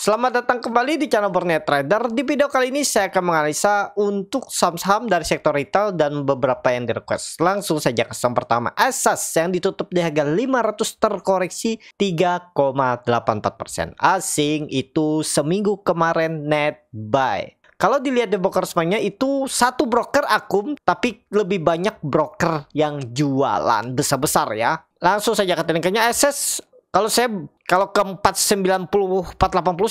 Selamat datang kembali di channel Borneo Trader. Di video kali ini saya akan menganalisa untuk saham-saham dari sektor retail dan beberapa yang di request. Langsung saja ke saham pertama, Asas yang ditutup di harga 500 terkoreksi 3,84%. Asing itu seminggu kemarin net buy. Kalau dilihat di broker semuanya itu satu broker akum, tapi lebih banyak broker yang jualan besar-besar ya. Langsung saja ke tekniknya. Asas kalau ke 490 480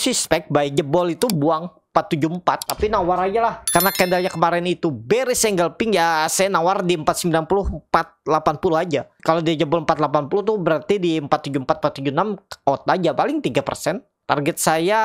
sih spek buy, jebol itu buang 474, tapi nawar aja lah karena candlenya kemarin itu bearish engulfing ya, saya nawar di 490 480 aja. Kalau dia jebol 480 tuh berarti di 474 476 out aja, paling 3%. Target saya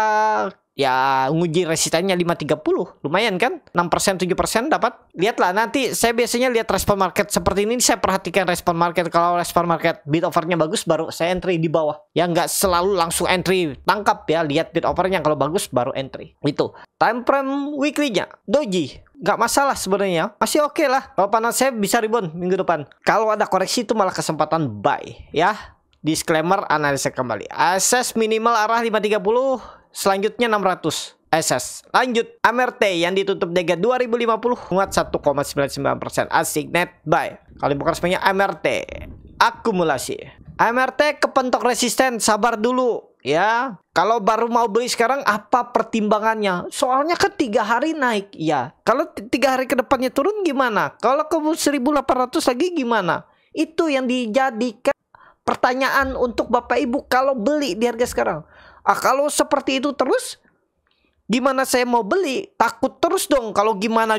ya nguji resistannya 530, lumayan kan, 6% 7% dapat. Lihatlah nanti, saya biasanya lihat respon market seperti ini, saya perhatikan respon market. Kalau respon market bid overnya bagus baru saya entry di bawah ya, nggak selalu langsung entry tangkap ya, lihat bid overnya, kalau bagus baru entry. Itu time frame weekly-nya doji nggak masalah sebenarnya, masih oke lah. Kalau panas saya bisa rebound minggu depan. Kalau ada koreksi itu malah kesempatan buy ya. Disclaimer, analisa kembali. Asas minimal arah 530, selanjutnya 600. Asas. Lanjut, AMRT yang ditutup di harga 2050, menguat 1,99%. Asik net buy. Kalau bukan semuanya AMRT akumulasi. AMRT kepentok resisten, sabar dulu ya. Kalau baru mau beli sekarang apa pertimbangannya? Soalnya kan 3 hari naik ya. Kalau 3 hari ke depannya turun gimana? Kalau ke 1800 lagi gimana? Itu yang dijadikan pertanyaan untuk Bapak Ibu kalau beli di harga sekarang. Kalau seperti itu terus, gimana saya mau beli? Takut terus dong kalau gimana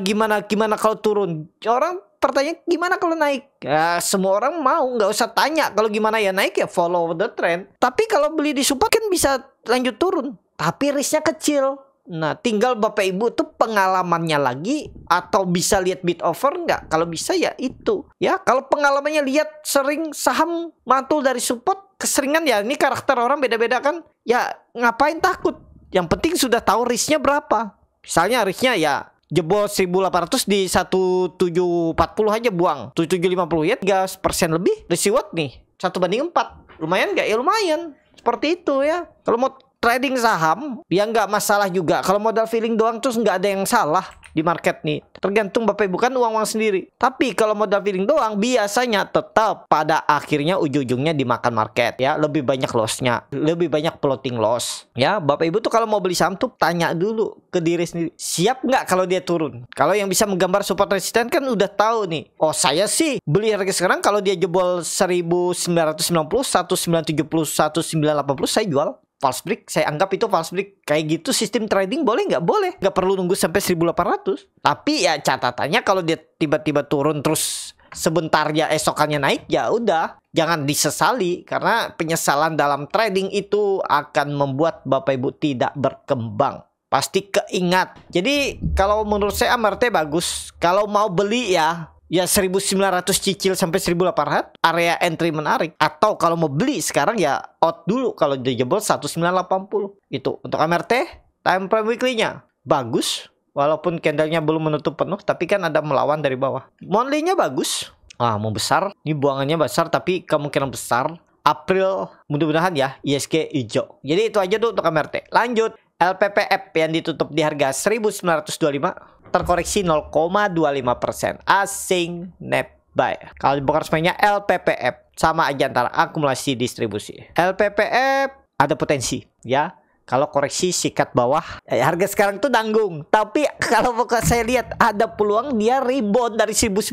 kalau turun. Orang pertanyaan gimana kalau naik? Ya, semua orang mau, nggak usah tanya. Kalau gimana ya naik ya follow the trend. Tapi kalau beli di support kan bisa lanjut turun, tapi risknya kecil. Nah, tinggal Bapak Ibu tuh pengalamannya lagi, atau bisa lihat bid over nggak? Kalau bisa ya itu ya. Kalau pengalamannya lihat sering saham mantul dari support, keseringan ya, ini karakter orang beda-beda kan ya, ngapain takut? Yang penting sudah tahu risknya berapa. Misalnya risknya ya jebol 1800 di 1740 aja buang 7750 ya, 3% lebih risk reward nih 1/4. Lumayan nggak? Ya lumayan, seperti itu ya. Kalau mau trading saham ya nggak masalah juga. Kalau modal feeling doang terus nggak ada yang salah di market nih. Tergantung Bapak Ibu kan uang sendiri. Tapi kalau modal feeling doang biasanya tetap pada akhirnya ujung-ujungnya dimakan market ya. Lebih banyak lossnya, lebih banyak floating loss ya. Bapak Ibu tuh kalau mau beli saham tuh tanya dulu ke diri sendiri, siap nggak kalau dia turun? Kalau yang bisa menggambar support resisten kan udah tahu nih. Oh, saya sih beli harga sekarang kalau dia jebol 1990 1970 1980 saya jual. False break, saya anggap itu false break. Kayak gitu sistem trading boleh nggak? Boleh. Nggak perlu nunggu sampai 1800. Tapi ya catatannya kalau dia tiba-tiba turun terus sebentar ya esokannya naik, ya udah, jangan disesali. Karena penyesalan dalam trading itu akan membuat Bapak Ibu tidak berkembang. Pasti keingat. Jadi kalau menurut saya AMRT bagus. Kalau mau beli ya 1900 cicil sampai 1800, area entry menarik. Atau kalau mau beli sekarang ya out dulu kalau dia jebol 1980. Itu untuk AMRT. Time frame weekly-nya bagus, walaupun candlenya belum menutup penuh, tapi kan ada melawan dari bawah. Monthly-nya bagus. Mau besar. Ini buangannya besar, tapi kemungkinan besar April mudah-mudahan ya ISG hijau. Jadi itu aja tuh untuk AMRT. Lanjut, LPPF yang ditutup di harga 1925, terkoreksi 0,25%. Asing net buy. Kalau dibongkar semuanya LPPF sama aja antara akumulasi distribusi. LPPF ada potensi ya. Kalau koreksi sikat bawah, harga sekarang tuh nanggung. Tapi kalau saya lihat ada peluang dia rebound dari 1900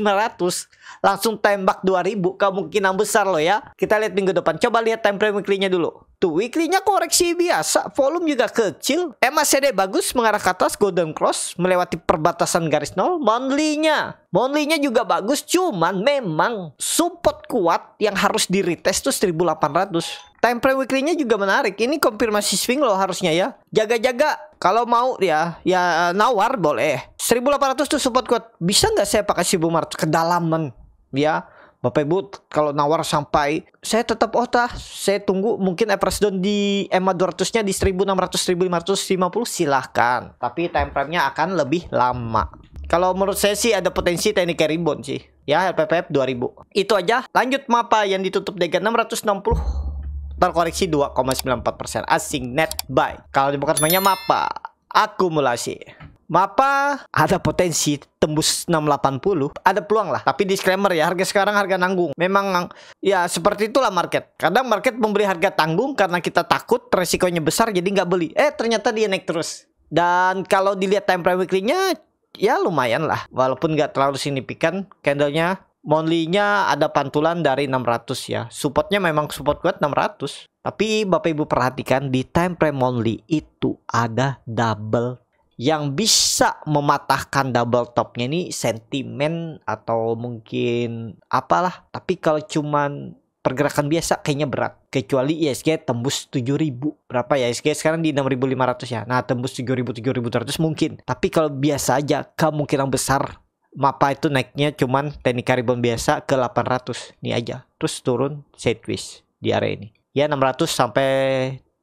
langsung tembak 2000, kemungkinan besar loh ya. Kita lihat minggu depan. Coba lihat time frame weekly-nya dulu. Tuh, weekly-nya koreksi biasa, volume juga kecil. MACD bagus mengarah ke atas, golden cross melewati perbatasan garis nol. Monthly-nya juga bagus, cuman memang support kuat yang harus di retest tuh 1800. Time frame weekly-nya juga menarik. Ini konfirmasi swing loh harusnya ya. Jaga-jaga kalau mau ya nawar boleh. 1800 tuh support kuat. Bisa nggak saya pakai 1400 kedalaman ya? Bapak Ibu kalau nawar sampai, saya tetap saya tunggu mungkin average down di EMA 200-nya di 1600 1550 silahkan. Tapi time frame-nya akan lebih lama. Kalau menurut saya sih ada potensi teknik rebound sih. Ya, LPPF 2000. Itu aja. Lanjut MAPA yang ditutup dengan 660. terkoreksi 2,94%. Asing net buy. Kalau di broker semuanya MAPA akumulasi. MAPA ada potensi tembus 680, ada peluang lah. Tapi disclaimer ya, harga sekarang harga nanggung. Memang ya seperti itulah market. Kadang market memberi harga tanggung karena kita takut resikonya besar jadi nggak beli. Ternyata dia naik terus. Dan kalau dilihat time frame weekly-nya ya lumayan lah. Walaupun nggak terlalu signifikan candlenya. Monthly-nya ada pantulan dari 600 ya. Supportnya memang support kuat 600. Tapi Bapak Ibu perhatikan di time frame monthly itu ada double. Yang bisa mematahkan double topnya ini sentimen atau mungkin apalah. Tapi kalau cuman pergerakan biasa kayaknya berat. Kecuali ISG tembus 7.000. Berapa ya ISG sekarang di 6.500 ya. Nah tembus 7.000, 7.100 mungkin. Tapi kalau biasa aja kemungkinan besar MAPA itu naiknya cuman teknik rebound biasa ke 800. Ini aja. Terus turun sideways di area ini. Ya 600 sampai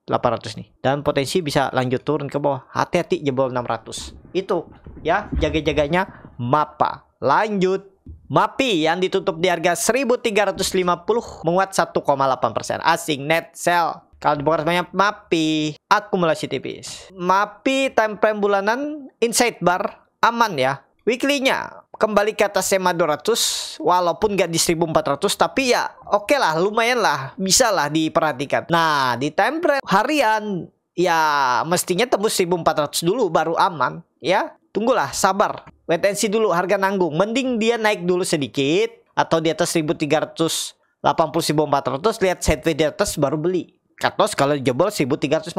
800 nih. Dan potensi bisa lanjut turun ke bawah. Hati-hati jebol 600. Itu ya jaga-jaganya MAPA. Lanjut. MAPI yang ditutup di harga 1350 menguat 1,8%. Asing net sell. Kalau di broker semuanya MAPI akumulasi tipis. MAPI time frame bulanan inside bar aman ya. Weekly-nya kembali ke atas EMA 200 walaupun nggak di 1400 tapi ya oke lah, lumayan lah, bisa lah diperhatikan. Nah di time frame harian ya mestinya tembus 1400 dulu baru aman ya. Tunggulah, sabar, wait and see dulu, harga nanggung. Mending dia naik dulu sedikit atau di atas 1380 1400, lihat sideways di atas baru beli. Cut loss kalau jebol 1350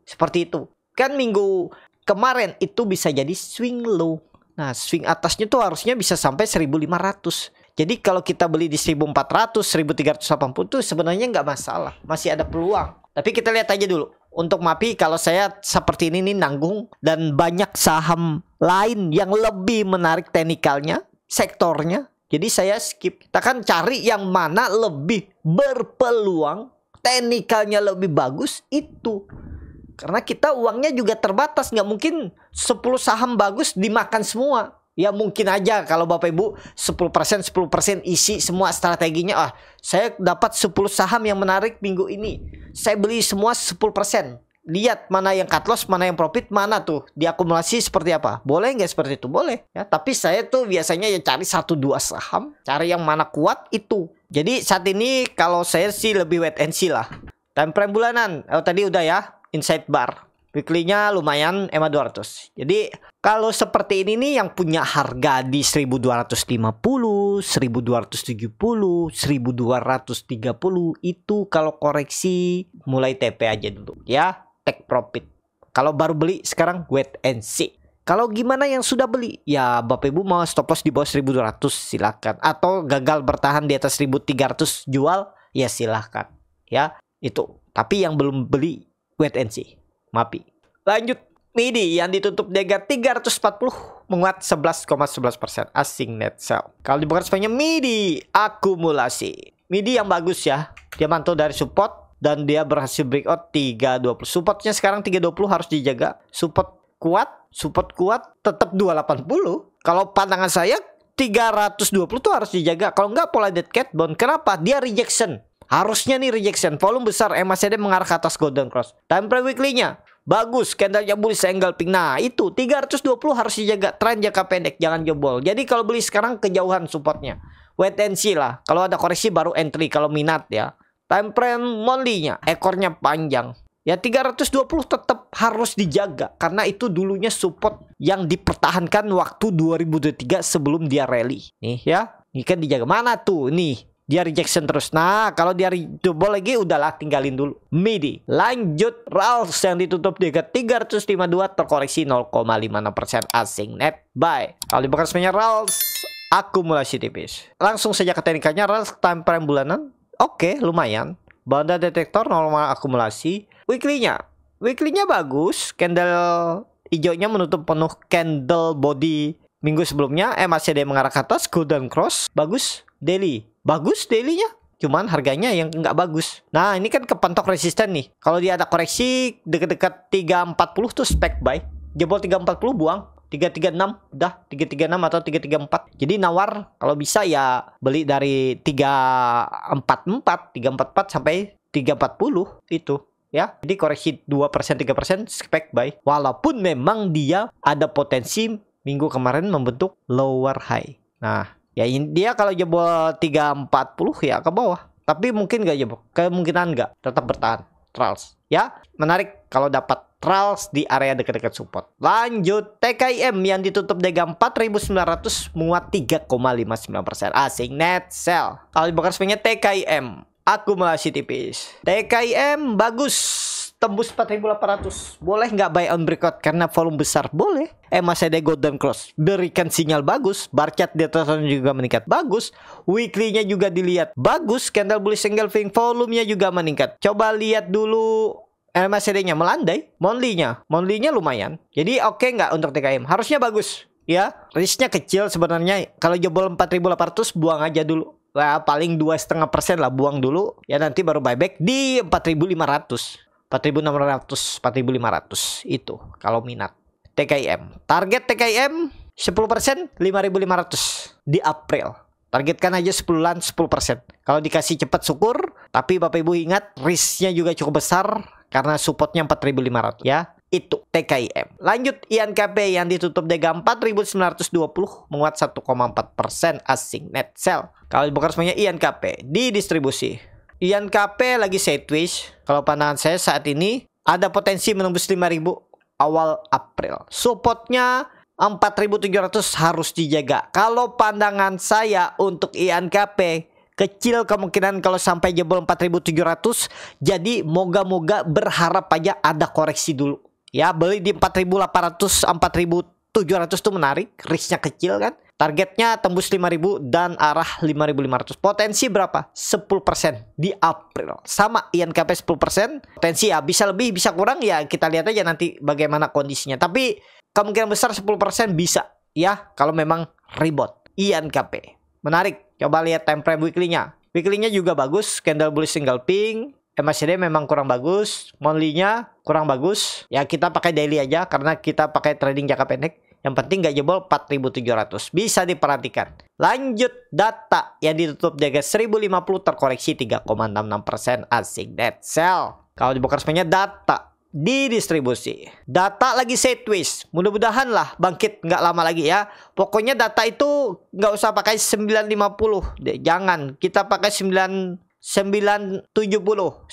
seperti itu. Kan minggu kemarin itu bisa jadi swing low. Nah, swing atasnya tuh harusnya bisa sampai 1.500. Jadi kalau kita beli di 1.400, 1.380 tuh sebenarnya nggak masalah. Masih ada peluang. Tapi kita lihat aja dulu. Untuk MAPI kalau saya seperti ini nih nanggung. Dan banyak saham lain yang lebih menarik teknikalnya, sektornya. Jadi saya skip. Kita kan cari yang mana lebih berpeluang, teknikalnya lebih bagus itu. Karena kita uangnya juga terbatas, nggak mungkin 10 saham bagus dimakan semua. Ya mungkin aja kalau Bapak Ibu 10% isi semua strateginya. Saya dapat 10 saham yang menarik minggu ini. Saya beli semua 10%. Lihat mana yang cut loss, mana yang profit, mana tuh diakumulasi seperti apa. Boleh nggak seperti itu? Boleh. Ya, tapi saya tuh biasanya ya cari 1-2 saham. Cari yang mana kuat itu. Jadi saat ini kalau saya sih lebih wait and see lah. Time frame bulanan. Tadi udah ya. Inside bar. Weekly-nya lumayan EMA 200. Jadi kalau seperti ini nih yang punya harga di 1250, 1270, 1230 itu kalau koreksi mulai TP aja dulu ya, take profit. Kalau baru beli sekarang wait and see. Kalau gimana yang sudah beli? Ya Bapak Ibu mau stop loss di bawah 1200 silakan, atau gagal bertahan di atas 1300 jual ya silakan. Ya, itu. Tapi yang belum beli wait and see. MAPI. Lanjut, MIDI yang ditutup di harga 340 menguat 11,11%. Asing net sell. Kalau di broker semuanya MIDI akumulasi. MIDI yang bagus ya. Dia mantul dari support dan dia berhasil breakout 320. Supportnya sekarang 320 harus dijaga. Support kuat tetap 280. Kalau pandangan saya 320 tuh harus dijaga. Kalau nggak pola dead cat bond. Kenapa? Dia rejection. Harusnya nih rejection, volume besar, MACD mengarah ke atas golden cross. Time frame weekly-nya bagus, candlenya bullish, angle pink. Nah itu 320 harus dijaga, tren jangka pendek, jangan jebol. Jadi kalau beli sekarang kejauhan supportnya, wait and see lah. Kalau ada koreksi baru entry kalau minat ya. Time frame monthly-nya, ekornya panjang. Ya 320 tetap harus dijaga karena itu dulunya support yang dipertahankan waktu 2023 sebelum dia rally. Nih ya, ini kan dijaga. Mana tuh nih? Dia rejection terus. Nah kalau dia double lagi udahlah tinggalin dulu. MIDI. Lanjut RALS yang ditutup di harga 352 terkoreksi 0,56%. Asing net buy. Kalau di broker semuanya RALS akumulasi tipis. Langsung saja ke teknikalnya. RALS time frame bulanan oke, lumayan. Banda detektor normal akumulasi. Weekly-nya bagus. Candle hijaunya menutup penuh candle body minggu sebelumnya. MACD mengarah ke atas, golden cross. Bagus. Daily bagus, daily-nya cuman harganya yang nggak bagus. Nah ini kan kepentok resisten nih. Kalau dia ada koreksi dekat-dekat 340 tuh spec buy. Jebol 340 buang 336 udah 336 atau 334. Jadi nawar kalau bisa ya beli dari 344 sampai 340 itu ya. Jadi koreksi 2% 3% expect buy. Walaupun memang dia ada potensi minggu kemarin membentuk lower high. Nah, ya dia kalau jebol 340 ya ke bawah. Tapi mungkin nggak jebol. Kemungkinan nggak, tetap bertahan. Trials ya, menarik kalau dapat trials di area dekat-dekat support. Lanjut, TKIM yang ditutup Dega 4.900 menguat 3,59%. Asing net sell. Kalau di broker swingnya TKIM akumulasi tipis. TKIM bagus, tembus 4.800. Boleh nggak buy on breakout karena volume besar? Boleh. Masih ada golden cross, berikan sinyal bagus. Bar chart di atas juga meningkat bagus. Weekly-nya juga dilihat bagus. Candle bullish engulfing, volumenya juga meningkat. Coba lihat dulu MACD-nya melandai. Monthly-nya lumayan. Jadi oke nggak untuk TKM? Harusnya bagus ya. Risknya kecil sebenarnya. Kalau jebol 4.800 buang aja dulu. Wah, paling 2,5% lah, buang dulu. Ya nanti baru buyback di 4.500. 4.600, 4.500 itu kalau minat. TKIM, target TKIM 10%, 5.500 di April. Targetkan aja 10 bulan 10%. Kalau dikasih cepat syukur, tapi Bapak Ibu ingat risknya juga cukup besar karena supportnya 4.500 ya. Itu TKIM. Lanjut INKP yang ditutup Dega 4.920 menguat 1,4%. Asing net sell. Kalau dibongkar semuanya INKP di distribusi. INKP lagi sideways. Kalau pandangan saya saat ini ada potensi menembus 5.000 awal April. Supportnya 4.700 harus dijaga. Kalau pandangan saya untuk INKP kecil kemungkinan kalau sampai jebol 4.700. Jadi moga-moga berharap aja ada koreksi dulu. Ya, beli di 4.800, 4.700 itu menarik. Risknya kecil kan. Targetnya tembus 5.000 dan arah 5.500. Potensi berapa? 10% di April. Sama INKP 10%. Potensi ya bisa lebih, bisa kurang ya. Kita lihat aja nanti bagaimana kondisinya. Tapi kemungkinan besar 10% bisa. Ya, kalau memang rebound. INKP. Menarik. Coba lihat time frame weekly-nya. Weekly-nya juga bagus. Candle bullish engulfing. MACD memang kurang bagus. Monthly-nya kurang bagus. Ya kita pakai daily aja karena kita pakai trading jangka pendek. Yang penting nggak jebol 4.700. Bisa diperhatikan. Lanjut data yang ditutup di harga 1050 terkoreksi 3,66%. Asing net sell. Kalau di broker semuanya data di distribusi. Data lagi sideways. Mudah-mudahan lah bangkit nggak lama lagi ya. Pokoknya data itu nggak usah pakai 950 deh. Jangan. Kita pakai 970, 960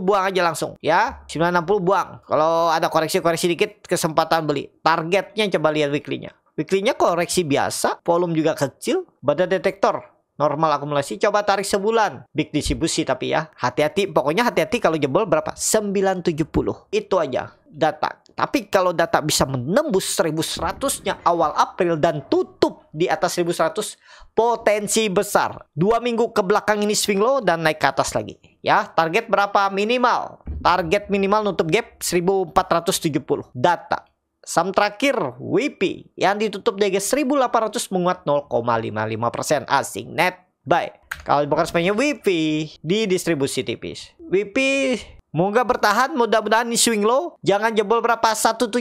buang aja langsung ya. 960 buang. Kalau ada koreksi-koreksi dikit kesempatan beli. Targetnya coba lihat weekly-nya. Weekly-nya koreksi biasa, volume juga kecil, badan detektor normal akumulasi. Coba tarik sebulan. Big distribusi tapi ya. Hati-hati, pokoknya hati-hati kalau jebol berapa? 970. Itu aja data. Tapi kalau data bisa menembus 1100-nya awal April dan tutup di atas 1100, potensi besar. 2 minggu ke belakang ini swing low dan naik ke atas lagi. Ya, target berapa minimal? Target minimal nutup gap 1470. Data. Saham terakhir WIPI yang ditutup di 1800 menguat 0,55%. Asing net buy. Kalau dibongkar semuanya WIPI di distribusi tipis. WIPI moga bertahan, mudah-mudahan di swing low. Jangan jebol berapa? 1750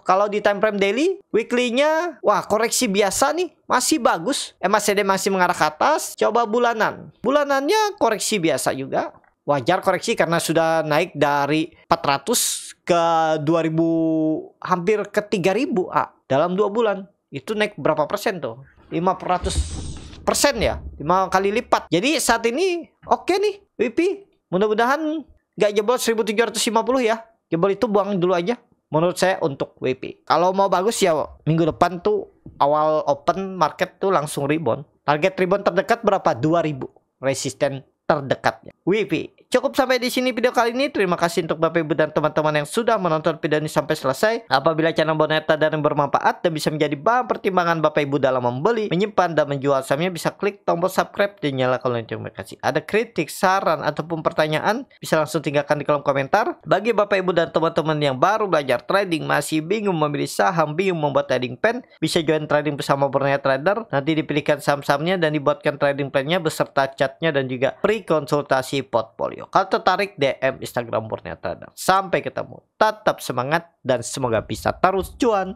kalau di time frame daily. Weekly-nya wah koreksi biasa nih, masih bagus. MACD masih mengarah ke atas. Coba bulanan. Bulanannya koreksi biasa juga. Wajar koreksi karena sudah naik dari 400 ke 2000, hampir ke 3000 dalam 2 bulan. Itu naik berapa persen tuh? 500% ya, 5 kali lipat. Jadi saat ini oke nih WIPI. Mudah-mudahan nggak jebol 1750 ya. Jebol itu buang dulu aja menurut saya untuk WIPI. Kalau mau bagus ya minggu depan tuh awal open market tuh langsung rebound. Target rebound terdekat berapa? 2000 resisten terdekatnya. WIPI. Cukup sampai di sini video kali ini. Terima kasih untuk Bapak Ibu dan teman-teman yang sudah menonton video ini sampai selesai. Apabila channel Boneta dan bermanfaat dan bisa menjadi bahan pertimbangan Bapak Ibu dalam membeli, menyimpan dan menjual sahamnya, bisa klik tombol subscribe dan nyalakan lonceng notifikasi. Ada kritik, saran ataupun pertanyaan, bisa langsung tinggalkan di kolom komentar. Bagi Bapak Ibu dan teman-teman yang baru belajar trading, masih bingung memilih saham, bingung membuat trading plan, bisa join trading bersama Boneta Trader. Nanti dipilihkan saham-sahamnya dan dibuatkan trading plan-nya beserta chartnya dan juga free konsultasi portfolio. Kalau tertarik, DM Instagram Boneta Trader. Sampai ketemu. Tetap semangat dan semoga bisa terus cuan.